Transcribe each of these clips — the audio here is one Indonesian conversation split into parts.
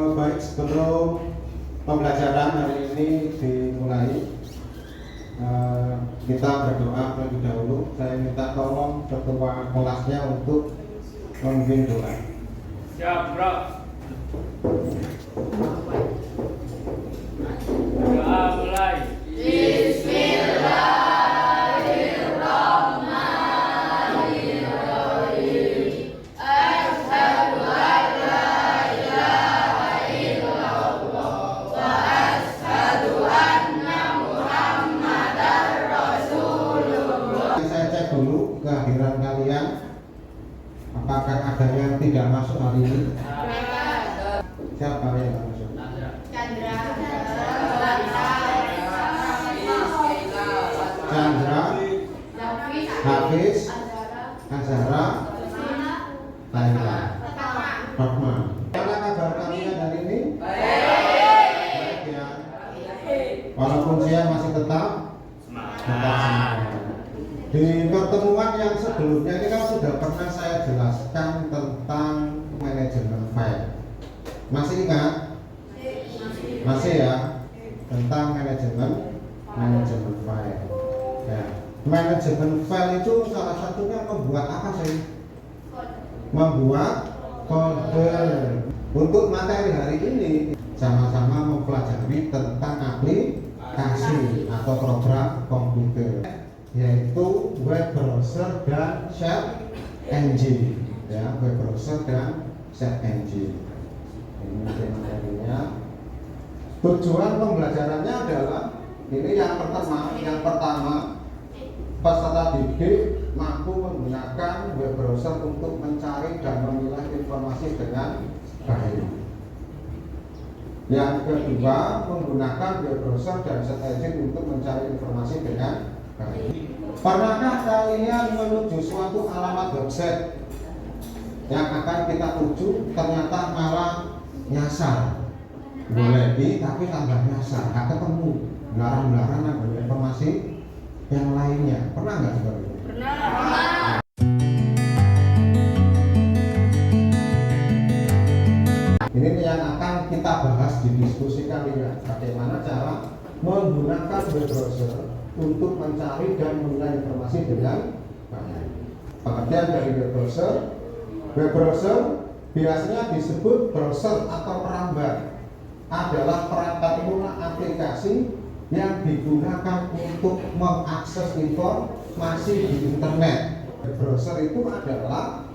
Baik, sebelum pembelajaran hari ini dimulai, kita berdoa terlebih dahulu. Saya minta tolong ketua kelasnya untuk memimpin doa. Siap, bro. Doa mulai. Saya cek dulu kehadiran kalian. Apakah ada yang tidak masuk hari ini? Siapa yang tidak masuk? Chandra, Hafiz, Azhara, Laila, Fatma. Mana kabar kalian hari ini? Baik ya. Walaupun siang masih tetap semangat. Di pertemuan yang sebelumnya ini kan sudah pernah saya jelaskan tentang manajemen file. Masih ingat? Masih ya? Tentang manajemen file. Ya. Manajemen file itu salah satunya membuat apa sih? Membuat kode. Untuk materi hari ini sama-sama mempelajari tentang aplikasi atau program komputer, yaitu web browser dan search engine. Ya, web browser dan search engine. Ini materinya. Tujuan pembelajarannya adalah ini yang pertama peserta didik mampu menggunakan web browser untuk mencari dan memilah informasi dengan baik. Yang kedua, menggunakan web browser dan search engine untuk mencari informasi dengan baik. Pernahkah kalian menuju suatu alamat website yang akan kita tuju ternyata malah nyasar? Boleh tapi tambah nyasar, nggak ketemu, melarang ngambil informasi yang lainnya. Pernah nggak seperti itu? Pernah. Ini yang akan kita bahas di diskusi kali ya. Bagaimana cara menggunakan web browser untuk mencari dan menilai informasi dengan baik. Pengertian dari web browser biasanya disebut browser atau perambat, adalah perangkat lunak aplikasi yang digunakan untuk mengakses informasi di internet. Web browser itu adalah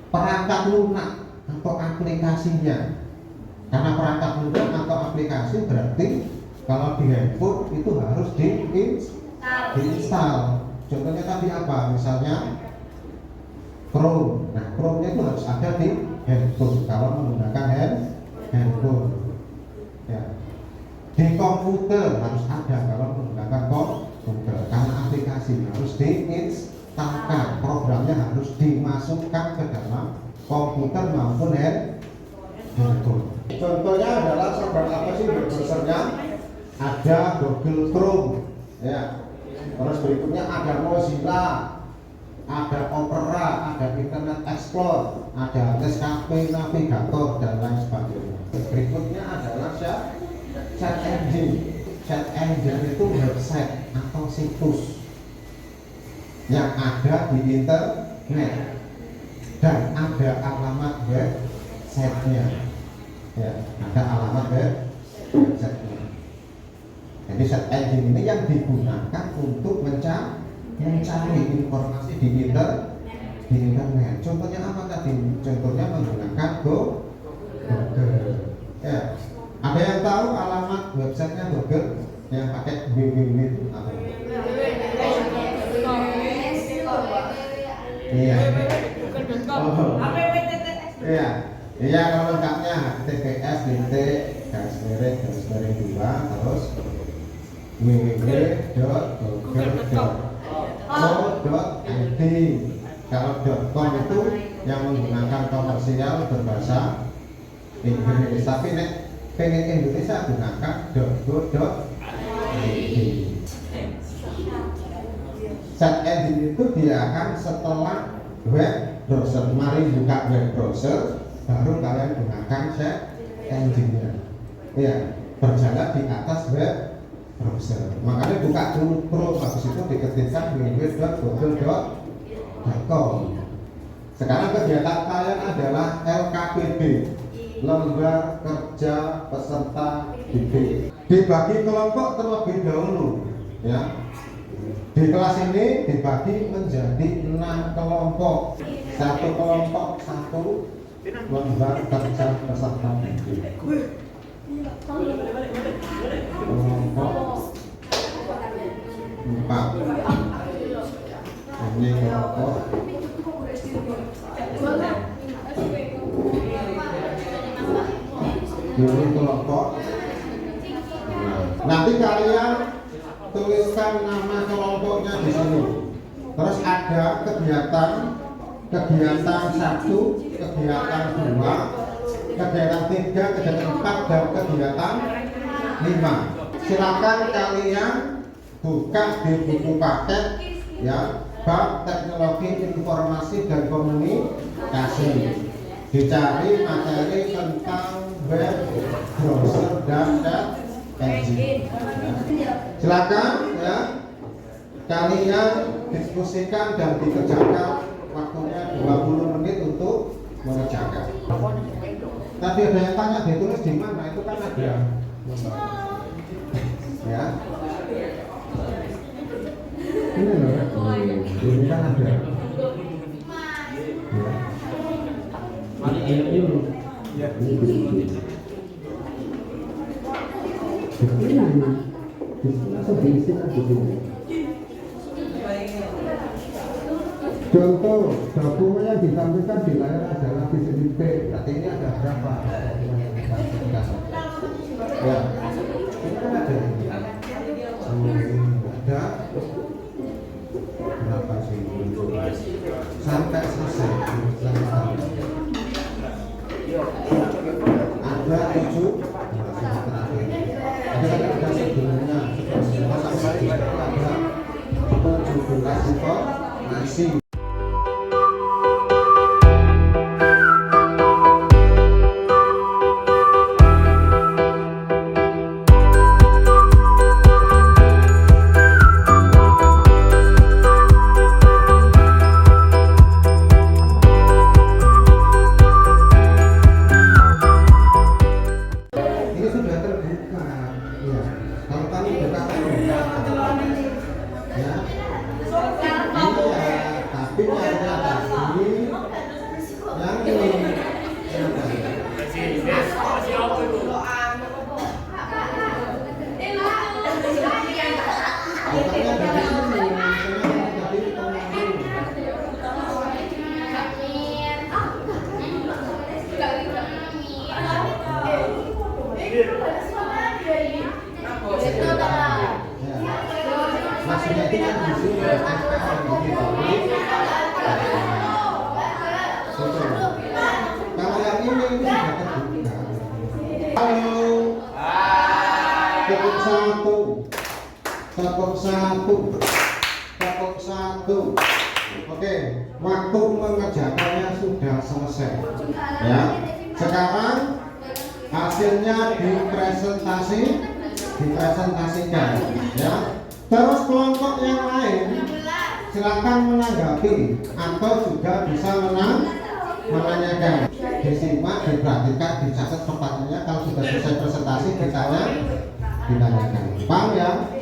perangkat lunak atau aplikasinya. Karena perangkat lunak atau aplikasi berarti kalau di handphone itu harus diinstal. Contohnya tadi apa? Misalnya Chrome. Nah, Chrome-nya itu harus ada di handphone kalau menggunakan handphone. Ya. Di komputer harus ada kalau menggunakan komputer. Karena aplikasi harus diinstalkan, programnya harus dimasukkan ke dalam komputer maupun handphone. Contohnya adalah software apa sih web browsernya? Ada Google Chrome, ya. Terus berikutnya ada Mozilla, ada Opera, ada Internet Explorer, ada Nescafe Navigator dan lain sebagainya. Berikutnya adalah search engine. Search engine itu website atau situs yang ada di internet dan ada alamat website-nya. Ya, ada alamat website-nya. Jadi search engine ini yang digunakan untuk mencari informasi di internet. Contohnya apa tadi? Contohnya menggunakan Google. Ya. Ada yang tahu alamat websitenya Google yang pakai www itu apa? Iya. Iya. Iya, kalau lengkapnya https garis miring 2 terus www.google.co.id. Kalau .com itu yang menggunakan komersial berbahasa Inggris, tapi nek pengen Indonesia gunakan .go.id. Search engine itu dia akan setelah web browser. Mari buka web browser, baru kalian gunakan search engine-nya. Ya, berjalan di atas web browser. Makanya buka dulu Chrome, habis itu diketikkan www.google.com. Sekarang kegiatan kalian adalah LKPD, Lembar Kerja Peserta Didik. Dibagi kelompok terlebih dahulu, ya. Di kelas ini dibagi menjadi 6 kelompok. Satu kelompok 1 lembar kerja peserta didik. Kelompok 4. Ini kelompok ini kelompok. Nanti kalian tuliskan nama kelompoknya di sini. Terus ada kegiatan 1, kegiatan 2, kegiatan 3, kegiatan 4, dan kegiatan 5. Silakan kalian buka di buku paket, ya, bab teknologi informasi dan komunikasi. Dicari materi tentang web browser dan chat engine. Silakan, ya, kalian diskusikan dan dikerjakan. Waktunya 20 menit untuk mengerjakan. Tadi ada yang tanya ditulis di mana, itu kan ada. Ya. Ini loh, ini kan ada. Ya. Contoh dokumen yang ditampilkan di layar adalah PCDP. Berarti ini ada berapa? Ya, ini kan ada. Ada berapa sih? Sampai selesai. Ada 7. Ada sebelumnya. Ada 17 informasi. Tekuk satu. Oke, waktu mengerjakannya sudah selesai. Ya, sekarang hasilnya dipresentasikan. Ya, terus kelompok yang lain silakan menanggapi atau juga bisa menanyakan. Disimak, diperhatikan, dicatat pertanyaannya. Kalau sudah selesai presentasi, ditanyakan. Paham ya?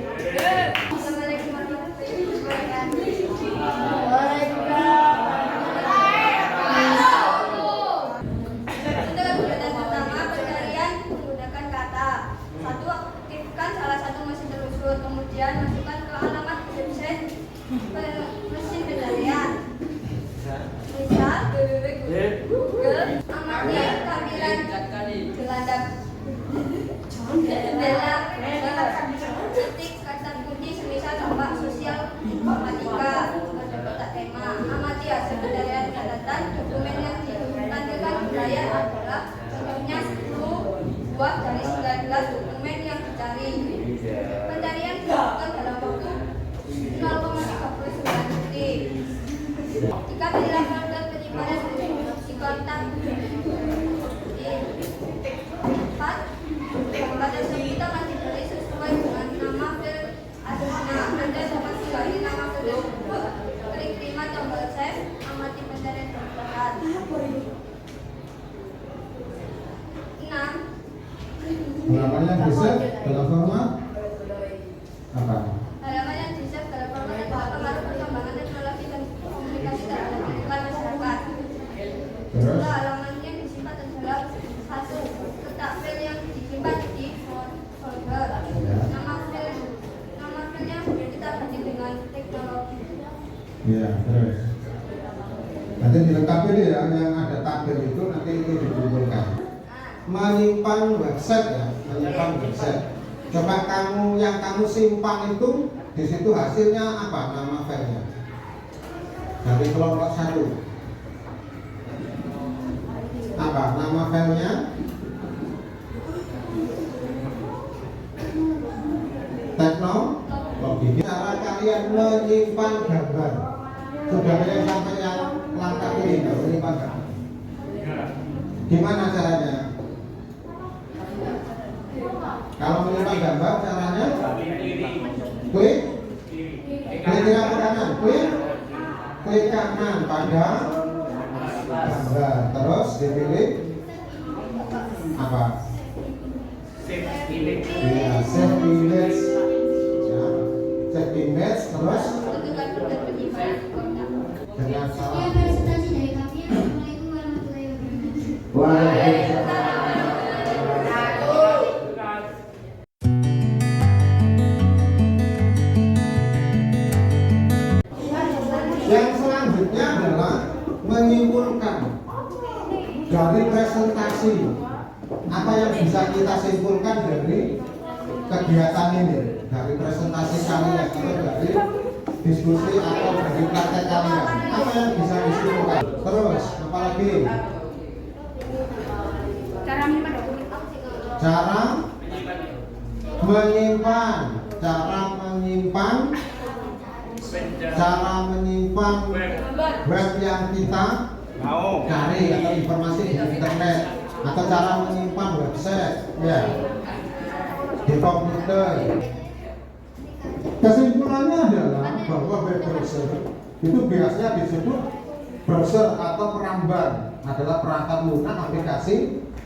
Kemudian masukkan ke alamat mesin pencarian. Misal Google, amati tampilan gelandang jendela, ketik kata kunci semisal tambah sosial informatika, ada kotak tema. Amati hasil pencarian catatan dokumen yang ditampilkan di layar adalah contohnya 10 buah dari 19 dokumen yang dicari. Pencarian dilakukan dalam waktu 0,39 detik. Jika dilakukan penyimpanan di kontak Halaman yang di-save dalam format apa? Halaman yang di-save dalam format adalah pengaruh perkembangan teknologi dan komunikasi terhadap kehidupan masyarakat. Terus? Jumlah halaman yang disimpan adalah 1. Letak file yang disimpan di folder. Ya. Nama filenya kita ganti dengan teknologi. Iya, terus. Nanti dilengkapi deh ya, yang ada tabel itu nanti itu dikumpulkan. Menyimpan website ya, menyimpan website. Coba yang kamu simpan itu di situ hasilnya apa nama filenya? Dari kelompok 1. Apa nama filenya? Teknologi. Cara kalian menyimpan gambar. Sudah ada yang sampai yang langkah ini menyimpan gambar. Gimana caranya? Kalau menyimpan gambar caranya klik kiri atau kanan? Klik kanan pada gambar, terus dipilih apa? Save image. Ya, save image. Ya, save image terus Tentukan folder penyimpanan kontak. dengan salah. Sekian presentasi dari kami. Assalamualaikum warahmatullahi wabarakatuh. Waalaikumsalam. Yang selanjutnya adalah menyimpulkan dari presentasi. Apa yang bisa kita simpulkan dari kegiatan ini, dari presentasi kalian atau dari diskusi atau dari praktek kalian? Apa yang bisa disimpulkan? Terus, apalagi? Cara menyimpan dokumen. Cara menyimpan, cara menyimpan web yang kita cari atau informasi di internet, atau cara menyimpan website ya di komputer. Kesimpulannya adalah bahwa web browser itu biasanya disebut browser atau perambar, adalah perangkat lunak aplikasi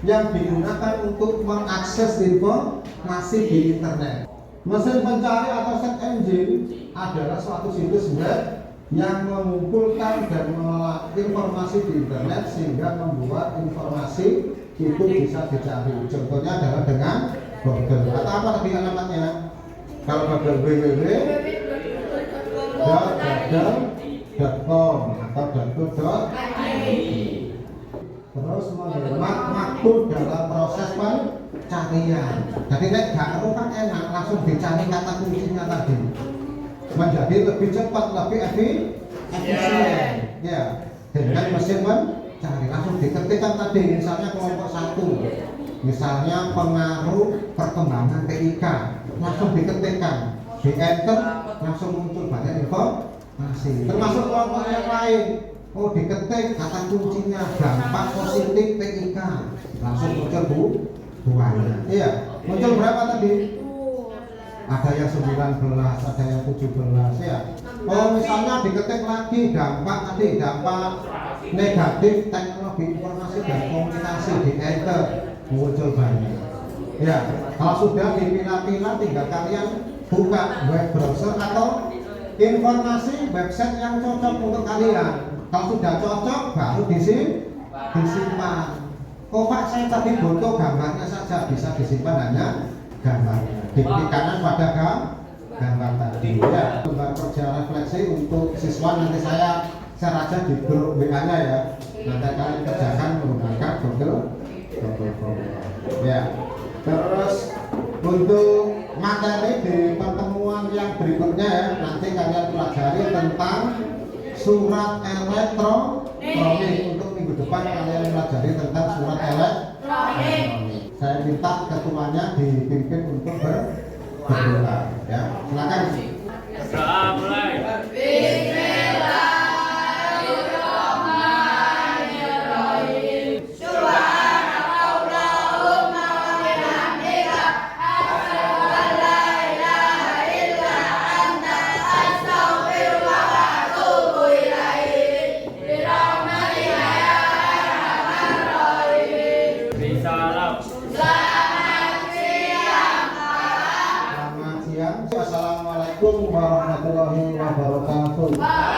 yang digunakan untuk mengakses informasi di internet. Mesin pencari atau search engine adalah suatu situs web yang mengumpulkan dan mengolah informasi di internet sehingga membuat informasi itu bisa dicari. Contohnya adalah dengan Google. Atau apa tadi alamatnya? Kalau Google www.google.com atau .co.id. Terus menghemat waktu dalam proses pencarian. Jadi nek gak perlu kan enak, langsung dicari kata kuncinya tadi. Menjadi lebih cepat, lebih efisien. Ya, dengan mesin mencari langsung diketikkan tadi. Misalnya kelompok 1, misalnya pengaruh perkembangan TIK, langsung diketikkan, di enter, langsung muncul banyak informasi. Termasuk kelompok yang lain. Oh, diketik kata kuncinya dampak positif TIK, langsung muncul buahnya. Iya, muncul berapa tadi? Ada yang 19, ada yang 17 ya. Oh, misalnya diketik lagi dampak tadi, dampak negatif teknologi informasi dan komunikasi, di enter, muncul banyak. Ya, kalau sudah dipilah-pilah tinggal kalian buka web browser atau informasi website yang cocok untuk kalian. Kalau sudah cocok baru disimpan. Oh Pak, saya tadi butuh gambarnya saja, bisa disimpan hanya gambarnya. Di kanan pada gambar tadi. Ya, gambar kerja refleksi untuk siswa nanti saya share aja di grup WA-nya ya. Nanti kalian kerjakan menggunakan Google Form. Ya. Terus untuk materi di pertemuan yang berikutnya ya, nanti kalian pelajari tentang surat elektronik. Untuk minggu depan kalian pelajari tentang surat elektronik. Saya minta ketuanya dipimpin untuk berdoa ya. Silakan. Doa mulai. Selamat Salam. wabarakatuh.